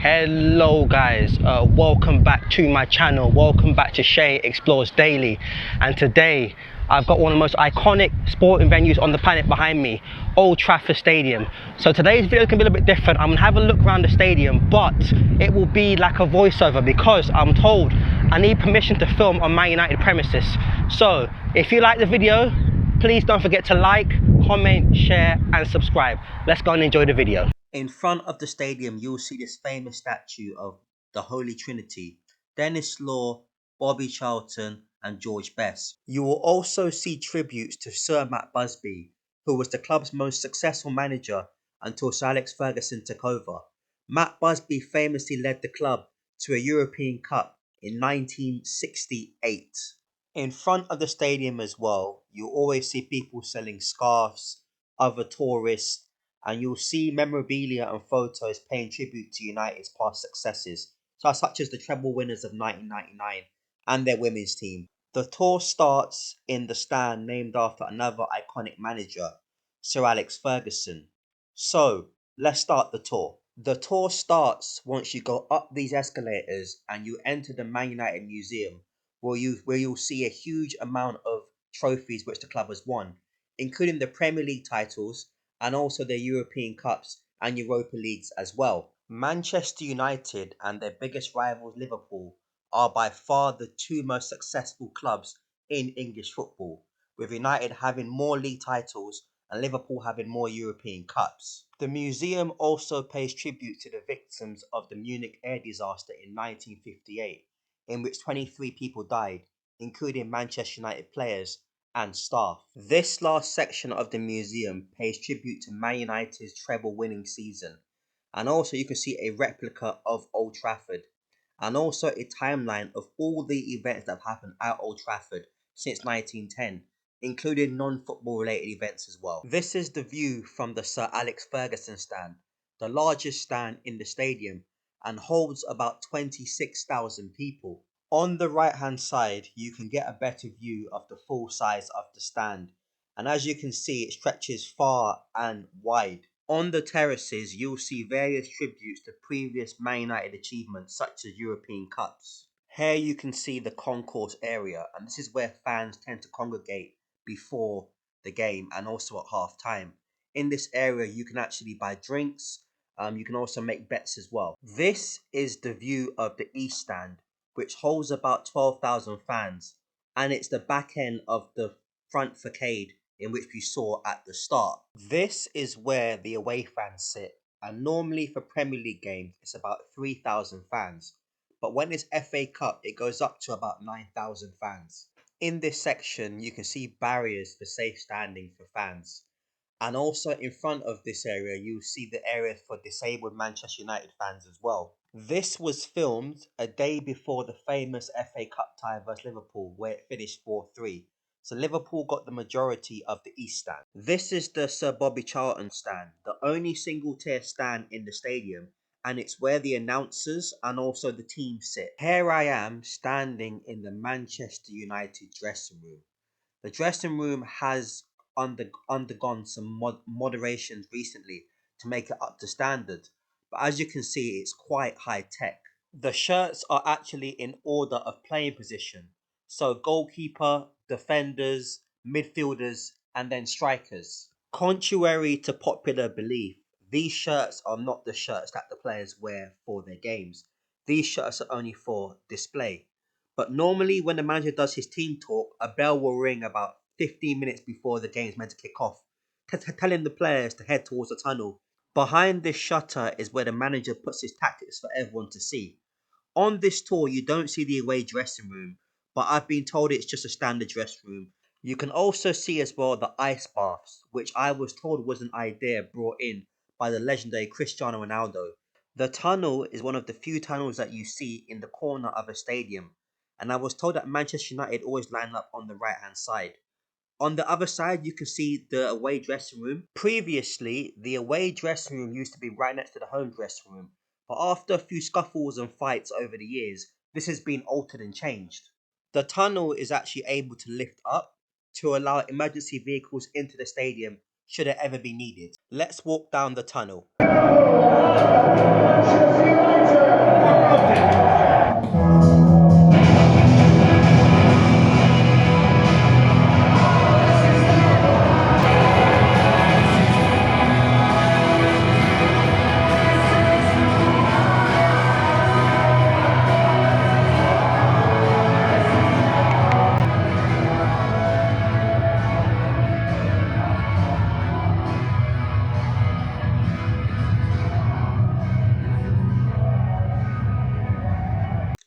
Hello guys, welcome back to my channel, welcome back to Shay Explores Daily. And today I've got one of the most iconic sporting venues on the planet behind me, Old Trafford Stadium. So today's video is going to be a little bit different. I'm going to have a look around the stadium, but it will be like a voiceover because I'm told I need permission to film on Man United premises. So if you like the video, please don't forget to like, comment, share and subscribe. Let's go and enjoy the video. In front of the stadium, you'll see this famous statue of the Holy Trinity, Dennis Law, Bobby Charlton and George Best. You will also see tributes to Sir Busby, who was the club's most successful manager until Sir Alex Ferguson took over. Matt Busby famously led the club to a European Cup in 1968. In front of the stadium as well, you'll always see people selling scarves, other tourists, and you'll see memorabilia and photos paying tribute to United's past successes, such as the treble winners of 1999 and their women's team. The tour starts in the stand named after another iconic manager, Sir Alex Ferguson. So, let's start the tour. The tour starts once you go up these escalators and you enter the Man United Museum, where you'll see a huge amount of trophies which the club has won, including the Premier League titles, and also their European Cups and Europa Leagues as well. Manchester United and their biggest rivals Liverpool are by far the two most successful clubs in English football, with United having more league titles and Liverpool having more European Cups. The museum also pays tribute to the victims of the Munich Air Disaster in 1958, in which 23 people died, including Manchester United players and staff. This last section of the museum pays tribute to Man United's treble winning season, and also you can see a replica of Old Trafford and also a timeline of all the events that have happened at Old Trafford since 1910, including non-football related events as well. This is the view from the Sir Alex Ferguson stand, the largest stand in the stadium, and holds about 26,000 people. On the right hand side, you can get a better view of the full size of the stand, and as you can see, it stretches far and wide. On the terraces, you'll see various tributes to previous Man United achievements such as European Cups. Here you can see the concourse area, and this is where fans tend to congregate before the game and also at half time. In this area, you can actually buy drinks, you can also make bets as well. This is the view of the East Stand, which holds about 12,000 fans, and it's the back end of the front facade in which we saw at the start. This is where the away fans sit, and normally for Premier League games it's about 3,000 fans, but when it's FA Cup it goes up to about 9,000 fans. In this section you can see barriers for safe standing for fans, and also in front of this area you'll see the area for disabled Manchester United fans as well. This was filmed a day before the famous FA Cup tie versus Liverpool, where it finished 4-3. So Liverpool got the majority of the East Stand. This is the Sir Bobby Charlton stand, the only single tier stand in the stadium, and it's where the announcers and also the team sit. Here I am standing in the Manchester United dressing room. The dressing room has undergone some moderations recently to make it up to standard, but as you can see it's quite high tech. The shirts are actually in order of playing position, so goalkeeper, defenders, midfielders and then strikers. Contrary to popular belief, these shirts are not the shirts that the players wear for their games. These shirts are only for display. But normally when the manager does his team talk, a bell will ring about 15 minutes before the game is meant to kick off, telling the players to head towards the tunnel. Behind this shutter is where the manager puts his tactics for everyone to see. On this tour you don't see the away dressing room, but I've been told it's just a standard dressing room. You can also see as well the ice baths, which I was told was an idea brought in by the legendary Cristiano Ronaldo. The tunnel is one of the few tunnels that you see in the corner of a stadium, and I was told that Manchester United always line up on the right hand side. On the other side you can see the away dressing room. Previously the away dressing room used to be right next to the home dressing room, but after a few scuffles and fights over the years, this has been altered and changed. The tunnel is actually able to lift up to allow emergency vehicles into the stadium should it ever be needed. Let's walk down the tunnel.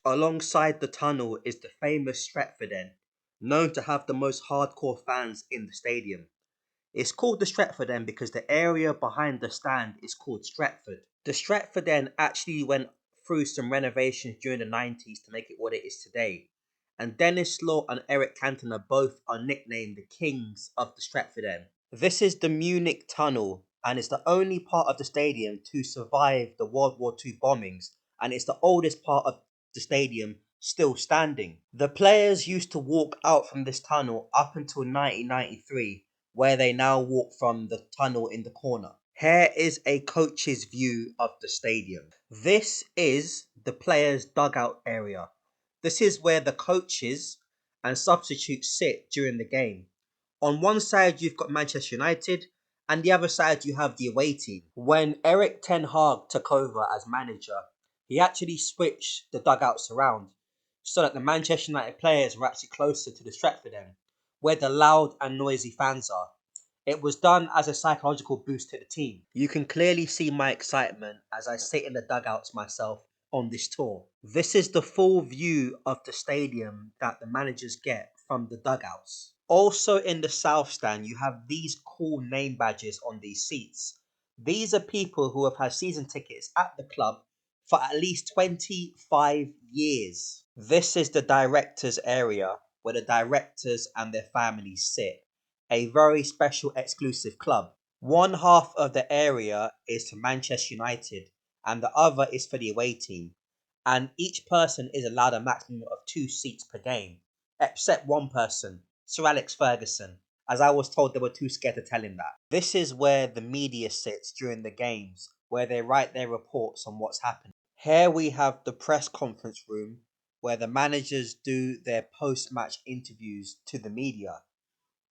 Alongside the tunnel is the famous Stretford End, known to have the most hardcore fans in the stadium. It's called the Stretford End because the area behind the stand is called Stretford. The Stretford End actually went through some renovations during the 90s to make it what it is today. And Dennis Law and Eric Cantona both are nicknamed the kings of the Stretford End. This is the Munich Tunnel, and it's the only part of the stadium to survive the World War II bombings, and it's the oldest part of the stadium still standing. The players used to walk out from this tunnel up until 1993, where they now walk from the tunnel in the corner. Here is a coach's view of the stadium. This is the players' dugout area. This is where the coaches and substitutes sit during the game. On one side, you've got Manchester United, and the other side, you have the away team. When Eric Ten Hag took over as manager, he actually switched the dugouts around so that the Manchester United players were actually closer to the Stretford End, where the loud and noisy fans are. It was done as a psychological boost to the team. You can clearly see my excitement as I sit in the dugouts myself on this tour. This is the full view of the stadium that the managers get from the dugouts. Also in the south stand, you have these cool name badges on these seats. These are people who have had season tickets at the club for at least 25 years. This is the directors area where the directors and their families sit. A very special exclusive club. One half of the area is to Manchester United and the other is for the away team. And each person is allowed a maximum of 2 seats per game, except one person, Sir Alex Ferguson, as I was told they were too scared to tell him that. This is where the media sits during the games, where they write their reports on what's happening. Here we have the press conference room, where the managers do their post-match interviews to the media.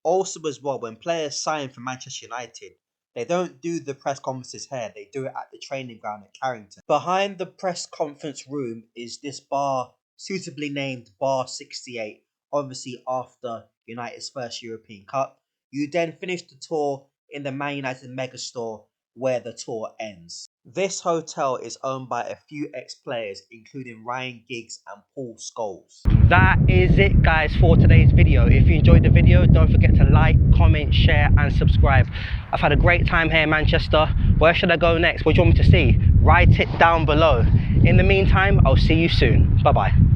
Also as well, when players sign for Manchester United, they don't do the press conferences here, they do it at the training ground at Carrington. Behind the press conference room is this bar, suitably named Bar 68, obviously after United's first European Cup. You then finish the tour in the Man United Megastore, where the tour ends. This hotel is owned by a few ex-players, including Ryan Giggs and Paul Scholes. That is it, guys, for today's video. If you enjoyed the video, don't forget to like, comment, share and subscribe. I've had a great time here in Manchester. Where should I go next? What do you want me to see? Write it down below. In the meantime, I'll see you soon. Bye bye.